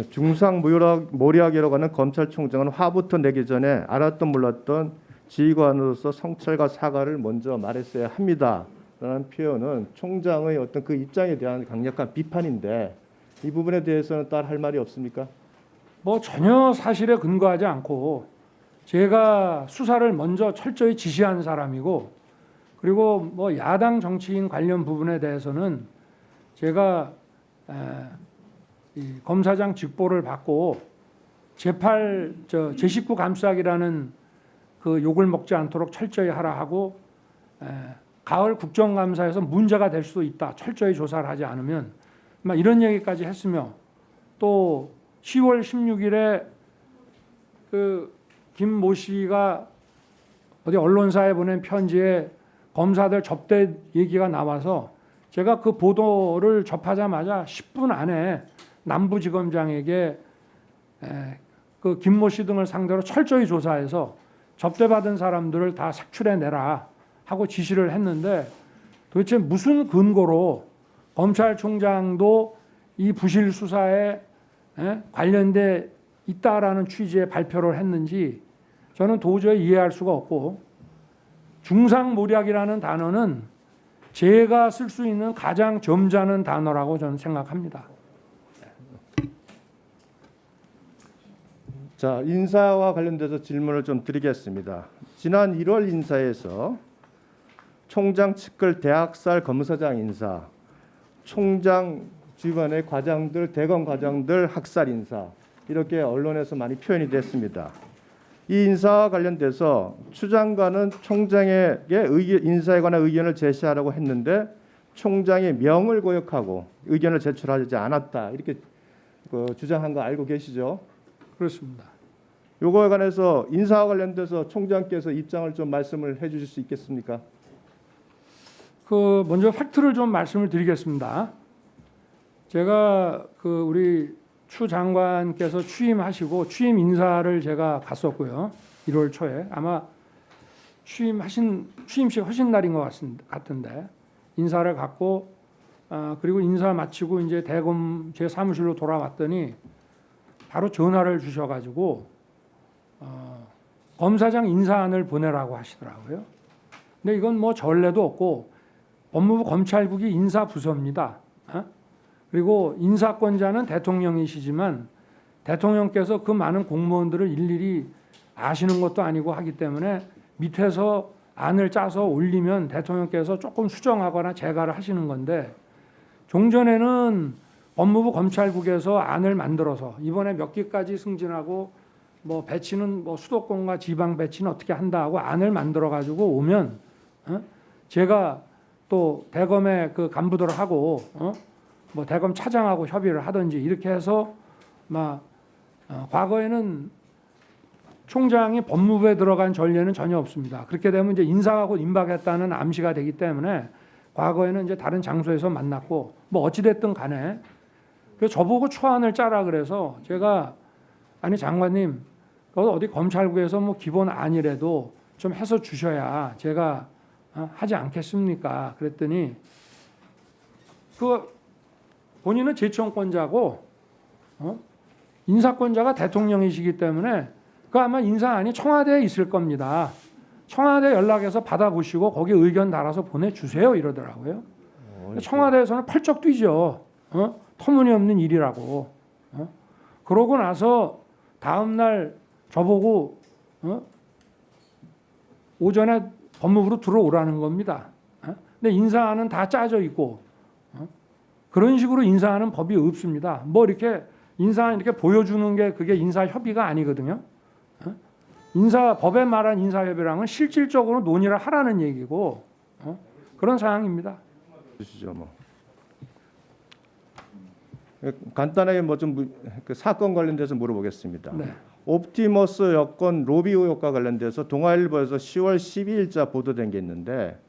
중상모략이라고 하는 검찰총장은 화부터 내기 전에 알았던 몰랐던 지휘관으로서 성찰과 사과를 먼저 말했어야 합니다라는 표현은 총장의 어떤 그 입장에 대한 강력한 비판인데 이 부분에 대해서는 따로 할 말이 없습니까? 뭐 전혀 사실에 근거하지 않고 제가 수사를 먼저 철저히 지시한 사람이고, 그리고 뭐 야당 정치인 관련 부분에 대해서는 제가 이 검사장 직보를 받고 제 식구 감싸기라는 그 욕을 먹지 않도록 철저히 하라 하고, 가을 국정감사에서 문제가 될 수도 있다, 철저히 조사를 하지 않으면, 막 이런 얘기까지 했으며, 또 10월 16일에 그 김모 씨가 어디 언론사에 보낸 편지에 검사들 접대 얘기가 나와서 제가 그 보도를 접하자마자 10분 안에 남부지검장에게 그 김모 씨 등을 상대로 철저히 조사해서 접대받은 사람들을 다 색출해내라 하고 지시를 했는데, 도대체 무슨 근거로 검찰총장도 이 부실 수사에 관련돼 있다라는 취지의 발표를 했는지 저는 도저히 이해할 수가 없고, 중상모략이라는 단어는 제가 쓸 수 있는 가장 점잖은 단어라고 저는 생각합니다. 자, 인사와 관련돼서 질문을 좀 드리겠습니다. 지난 1월 인사에서 총장 측근 대학살 검사장 인사, 총장 주변의 과장들, 대검 과장들 학살 인사, 이렇게 언론에서 많이 표현이 됐습니다. 이 인사와 관련돼서 추 장관은 총장에게 인사에 관한 의견을 제시하라고 했는데 총장이 명을 거역하고 의견을 제출하지 않았다, 이렇게 주장한 거 알고 계시죠? 그렇습니다. 요거에 관해서 인사와 관련돼서 총장께서 입장을 좀 말씀을 해주실 수 있겠습니까? 먼저 팩트를 좀 말씀을 드리겠습니다. 제가 우리 추 장관께서 취임하시고 취임 인사를 제가 갔었고요. 1월 초에 아마 취임식 하신 날인 것 같은데 인사를 갔고, 그리고 인사 마치고 이제 대검 제 사무실로 돌아왔더니 바로 전화를 주셔가지고 검사장 인사안을 보내라고 하시더라고요. 근데 이건 뭐 전례도 없고 법무부 검찰국이 인사부서입니다. 그리고 인사권자는 대통령이시지만 대통령께서 그 많은 공무원들을 일일이 아시는 것도 아니고 하기 때문에 밑에서 안을 짜서 올리면 대통령께서 조금 수정하거나 제가를 하시는 건데, 종전에는 법무부 검찰국에서 안을 만들어서 이번에 몇 개까지 승진하고 뭐 배치는 뭐 수도권과 지방 배치는 어떻게 한다 하고 안을 만들어 가지고 오면 제가 또 대검의 그 간부들하고 뭐 대검 차장하고 협의를 하든지 이렇게 해서 과거에는 총장이 법무부에 들어간 전례는 전혀 없습니다. 그렇게 되면 이제 인사하고 임박했다는 암시가 되기 때문에 과거에는 이제 다른 장소에서 만났고 뭐 어찌 됐든 간에, 그래서 저보고 초안을 짜라 그래서 제가 아니 장관님 어디 검찰국에서 뭐 기본 안이라도 좀 해서 주셔야 제가 하지 않겠습니까? 그랬더니 본인은 재청권자고 인사권자가 대통령이시기 때문에 아마 인사안이 청와대에 있을 겁니다. 청와대 연락해서 받아보시고 거기 의견 달아서 보내주세요 이러더라고요. 청와대에서는 펄쩍 뛰죠. 터무니없는 일이라고. 그러고 나서 다음 날 저보고 오전에 법무부로 들어오라는 겁니다. 근데 인사안은 다 짜져 있고 그런 식으로 인사하는 법이 없습니다. 뭐 이렇게 인사안 이렇게 보여주는 게 그게 인사협의가 아니거든요. 법에 말한 인사협의랑은 실질적으로 논의를 하라는 얘기고 그런 상황입니다. 주시죠, 뭐. 간단하게 뭐 좀 그 사건 관련돼서 물어보겠습니다. 네. 옵티머스 여권 로비 의혹과 관련돼서 동아일보에서 10월 12일자 보도된 게 있는데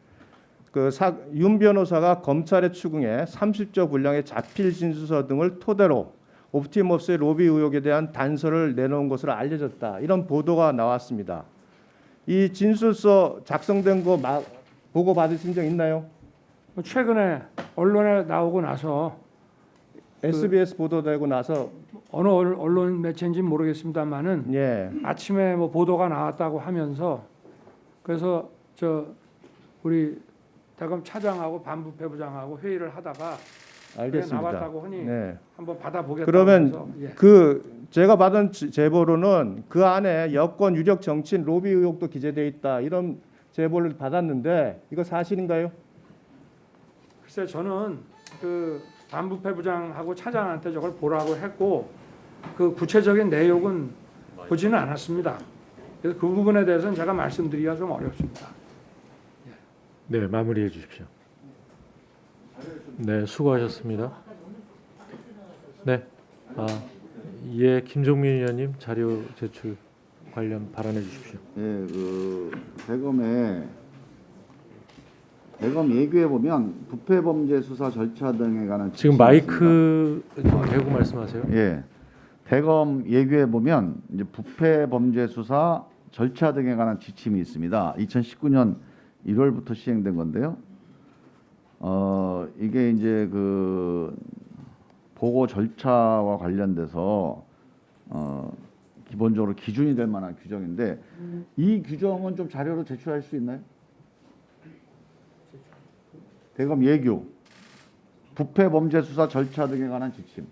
윤 변호사가 검찰의 추궁에 30조 분량의 자필 진술서 등을 토대로 옵티머스의 로비 의혹에 대한 단서를 내놓은 것으로 알려졌다, 이런 보도가 나왔습니다. 이 진술서 작성된 거 보고 받으신 적 있나요? 최근에 언론에 나오고 나서 SBS 보도되고 나서 어느 언론 매체인지는 모르겠습니다만은 예, 아침에 뭐 보도가 나왔다고 하면서 그래서 우리 대검 차장하고 반부패부장하고 회의를 하다가 그게 알겠습니다. 나왔다고 하니 네. 한번 받아보겠다고 그러면 해서 예. 그 제가 받은 제보로는 그 안에 여권 유력 정치인 로비 의혹도 기재돼 있다 이런 제보를 받았는데 이거 사실인가요? 글쎄 저는 그 반부패부장하고 차장한테 저걸 보라고 했고 그 구체적인 내용은 보지는 않았습니다. 그래서 그 부분에 대해서는 제가 말씀드리기가 좀 어렵습니다. 네, 마무리해 주십시오. 네, 수고하셨습니다. 네, 예, 김종민 의원님 자료 제출 관련 발언해 주십시오. 예, 대검 예규에 보면 부패 범죄 수사 절차 등에 관한 지금 지침이 마이크 좀 대고 말씀하세요. 있습니다. 예, 대검 예규에 보면 이제 부패 범죄 수사 절차 등에 관한 지침이 있습니다. 2019년 1월부터 시행된 건데요. 이게 이제 그 보고 절차와 관련돼서 기본적으로 기준이 될 만한 규정인데 이 규정은 좀 자료로 제출할 수 있나요? 대검 예규 부패 범죄 수사 절차 등에 관한 지침.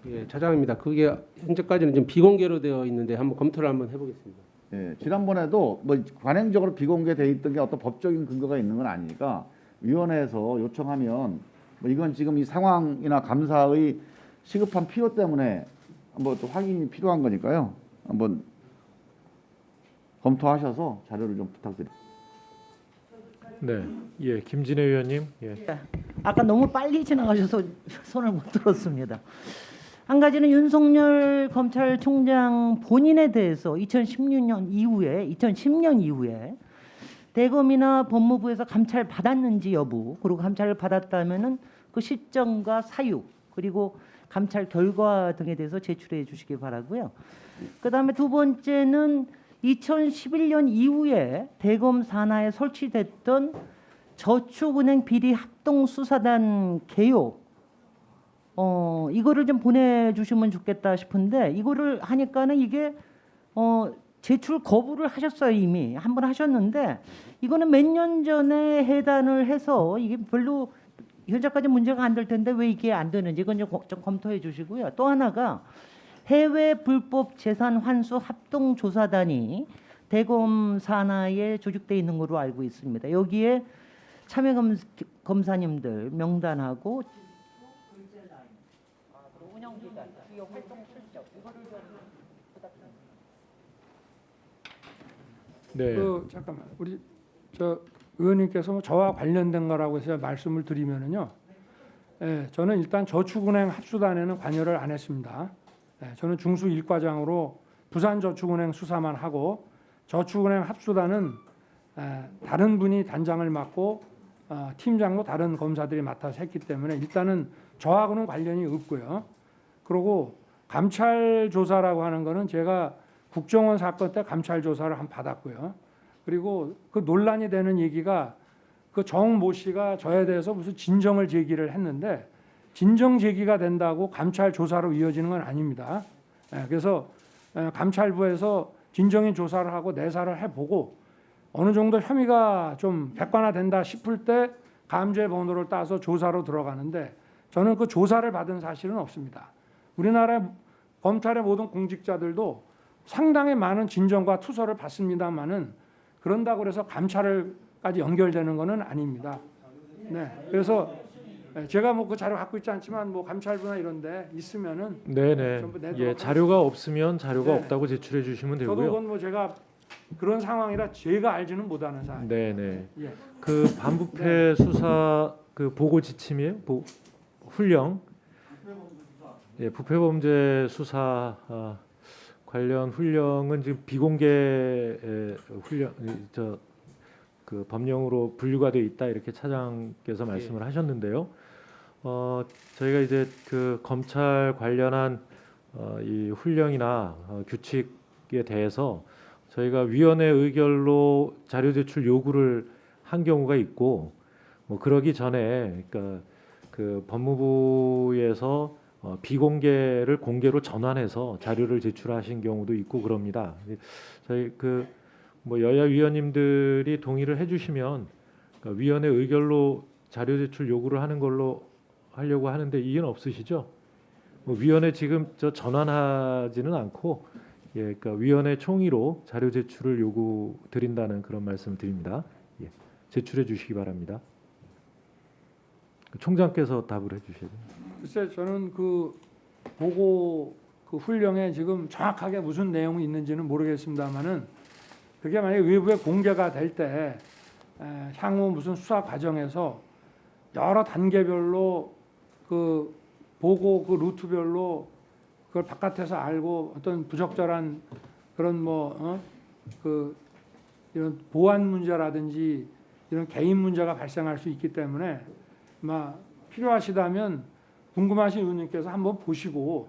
예, 차장입니다. 그게 현재까지는 좀 비공개로 되어 있는데 한번 검토를 한번 해보겠습니다. 예, 지난번에도 뭐 관행적으로 비공개돼 있던 게 어떤 법적인 근거가 있는 건 아니니까 위원회에서 요청하면 뭐 이건 지금 이 상황이나 감사의 시급한 필요 때문에 한번 또 확인이 필요한 거니까요. 한번 검토하셔서 자료를 좀 부탁드립니다. 네, 예, 김진애 의원님. 예. 아까 너무 빨리 지나가셔서 손을 못 들었습니다. 한 가지는 윤석열 검찰총장 본인에 대해서 2010년 이후에 대검이나 법무부에서 감찰 받았는지 여부, 그리고 감찰을 받았다면은 그 시점과 사유, 그리고 감찰 결과 등에 대해서 제출해 주시기 바라고요. 그다음에 두 번째는 2011년 이후에 대검 산하에 설치됐던 저축은행 비리 합동수사단 개요, 이거를 좀 보내주시면 좋겠다 싶은데 이거를 하니까는 이게 제출 거부를 하셨어요. 이미 한 번 하셨는데 이거는 몇 년 전에 해단을 해서 이게 별로 현재까지 문제가 안 될 텐데 왜 이게 안 되는지 이건 좀 검토해 주시고요. 또 하나가 해외 불법 재산 환수 합동조사단이 대검 산하에 조직돼 있는 걸로 알고 있습니다. 여기에 참여 검사님들 명단하고 운영기관, 주요 활동 실적 이거를 좀 부탁드립니다. 네. 잠깐만 우리 의원님께서 뭐 저와 관련된 거라고 해서 말씀을 드리면은요. 예, 저는 일단 저축은행 합수단에는 관여를 안 했습니다. 예, 저는 중수 1과장으로 부산저축은행 수사만 하고 저축은행 합수단은 다른 분이 단장을 맡고 팀장도 다른 검사들이 맡아서 했기 때문에 일단은 저하고는 관련이 없고요. 그리고 감찰 조사라고 하는 거는 제가 국정원 사건 때 감찰 조사를 한 받았고요. 그리고 그 논란이 되는 얘기가 그 정모 씨가 저에 대해서 무슨 진정을 제기를 했는데 진정 제기가 된다고 감찰 조사로 이어지는 건 아닙니다. 그래서 감찰부에서 진정인 조사를 하고 내사를 해보고 어느 정도 혐의가 좀 객관화된다 싶을 때 감죄 번호를 따서 조사로 들어가는데 저는 그 조사를 받은 사실은 없습니다. 우리나라 검찰의 모든 공직자들도 상당히 많은 진정과 투서를 받습니다만은 그런다고 해서 감찰까지 연결되는 것은 아닙니다. 네, 그래서 제가 뭐 그 자료 갖고 있지 않지만 뭐 감찰부나 이런데 있으면은 네네. 전부 내도록 예, 자료가 없으면 자료가 네. 없다고 제출해 주시면 저도 되고요. 그건 뭐 제가 그런 상황이라 제가 알지는 못하는 사항. 네네. 예. 그 반부패 수사 그 보고 지침이에요? 훈령. 예, 부패범죄 수사 관련 훈령은 지금 비공개 훈령 그 법령으로 분류가 되어 있다 이렇게 차장께서 말씀을 하셨는데요. 저희가 이제 그 검찰 관련한 이 훈령이나 규칙에 대해서 저희가 위원회 의결로 자료 제출 요구를 한 경우가 있고 뭐 그러기 전에 그러니까 그 법무부에서 비공개를 공개로 전환해서 자료를 제출하신 경우도 있고 그럽니다. 저희 뭐 여야 위원님들이 동의를 해주시면 그러니까 위원회 의결로 자료 제출 요구를 하는 걸로 하려고 하는데 이견 없으시죠? 뭐 위원회 지금 전환하지는 않고 그러니까 위원회 총의로 자료 제출을 요구 드린다는 그런 말씀 드립니다. 제출해 주시기 바랍니다. 총장께서 답을 해주셔야 됩니다. 글쎄 저는 그 보고 그 훈령에 지금 정확하게 무슨 내용이 있는지는 모르겠습니다만은 그게 만약에 외부에 공개가 될 때 향후 무슨 수사 과정에서 여러 단계별로 그 보고 그 루트별로 그걸 바깥에서 알고 어떤 부적절한 그런 그 이런 보안 문제라든지 이런 개인 문제가 발생할 수 있기 때문에 필요하시다면 궁금하신 의원님께서 한번 보시고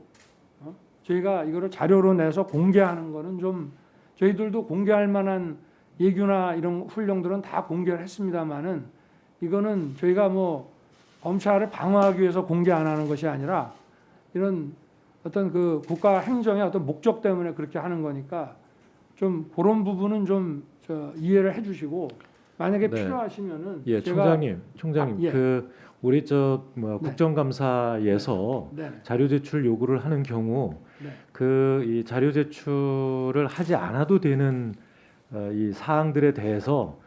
저희가 이거를 자료로 내서 공개하는 거는 좀 저희들도 공개할 만한 예규나 이런 훈령들은 다 공개를 했습니다만은 이거는 저희가 뭐 검찰을 방어하기 위해서 공개 안 하는 것이 아니라 이런 어떤 그 국가 행정의 어떤 목적 때문에 그렇게 하는 거니까 좀 그런 부분은 좀 이해를 해주시고 만약에 네. 필요하시면은 예, 제가 총장님, 예. 우리 네. 국정감사에서 네. 자료 제출 요구를 하는 경우 네. 이 자료 제출을 하지 않아도 되는 이 사항들에 대해서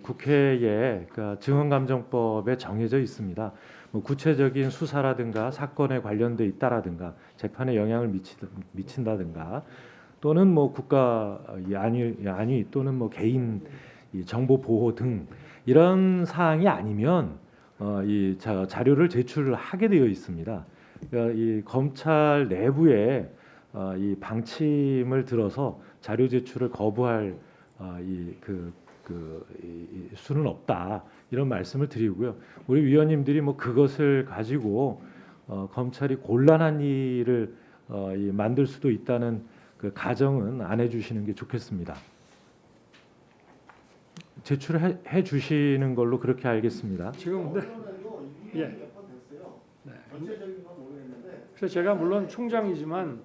국회의 증언감정법에 정해져 있습니다. 뭐 구체적인 수사라든가 사건에 관련돼 있다라든가 재판에 영향을 미친다든가 또는 뭐 국가 안위 또는 뭐 개인 이 정보 보호 등 이런 사항이 아니면 이 자료를 제출을 하게 되어 있습니다. 그러니까 이 검찰 내부에 이 방침을 들어서 자료 제출을 거부할 이 수는 없다 이런 말씀을 드리고요. 우리 위원님들이 뭐 그것을 가지고 검찰이 곤란한 일을 만들 수도 있다는 그 가정은 안 해주시는 게 좋겠습니다. 제출해 주시는 걸로 그렇게 알겠습니다. 지금 예. 네. 그래서 제가 물론 총장이지만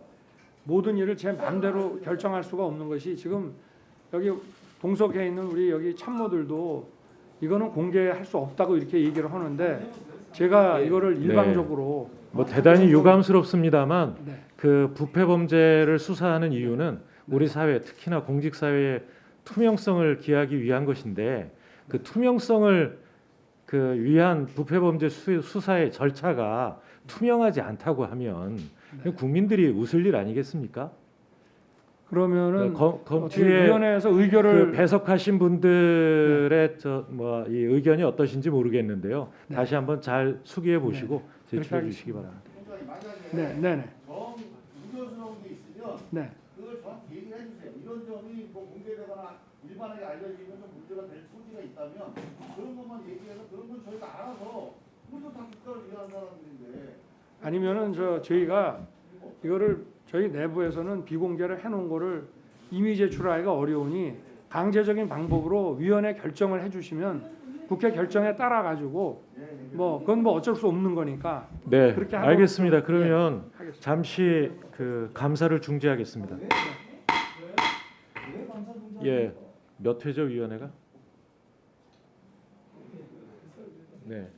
모든 일을 제 마음대로 결정할 수가 없는 것이 지금 여기 동석에 있는 우리 여기 참모들도 이거는 공개할 수 없다고 이렇게 얘기를 하는데 제가 이거를 일방적으로 뭐 대단히 유감스럽습니다만 네. 그 부패 범죄를 수사하는 이유는 우리 사회 특히나 공직 사회의 투명성을 기하기 위한 것인데 그 투명성을 위한 부패 범죄 수사의 절차가 투명하지 않다고 하면 국민들이 웃을 일 아니겠습니까? 그러면은 뒤에 위원회에서 의결을 배석하신 분들의 이 의견이 어떠신지 모르겠는데요. 네. 다시 한번 잘 수기해 보시고 네. 제출해 주시기 바랍니다. 네, 네, 네. 우려스러운 게 있으면 네. 그걸 정확히 얘기를 해주세요. 이런 점이 뭐 공개되거나 일반에게 알려지면 좀 문제가 될 소지가 있다면 그런 것만 얘기해서 그런 건 저희가 알아서 우리도 다 국가를 위한 사람들인데 아니면은 저희가 이거를 저희 내부에서는 비공개를 해놓은 거를 이미 제출하기가 어려우니 강제적인 방법으로 위원회 결정을 해주시면 국회 결정에 따라 가지고 뭐 그건 뭐 어쩔 수 없는 거니까 네, 그렇게 하도록 알겠습니다. 좀, 그러면 하겠습니다. 잠시 감사를 중지하겠습니다. 예, 몇 회죠 위원회가? 네.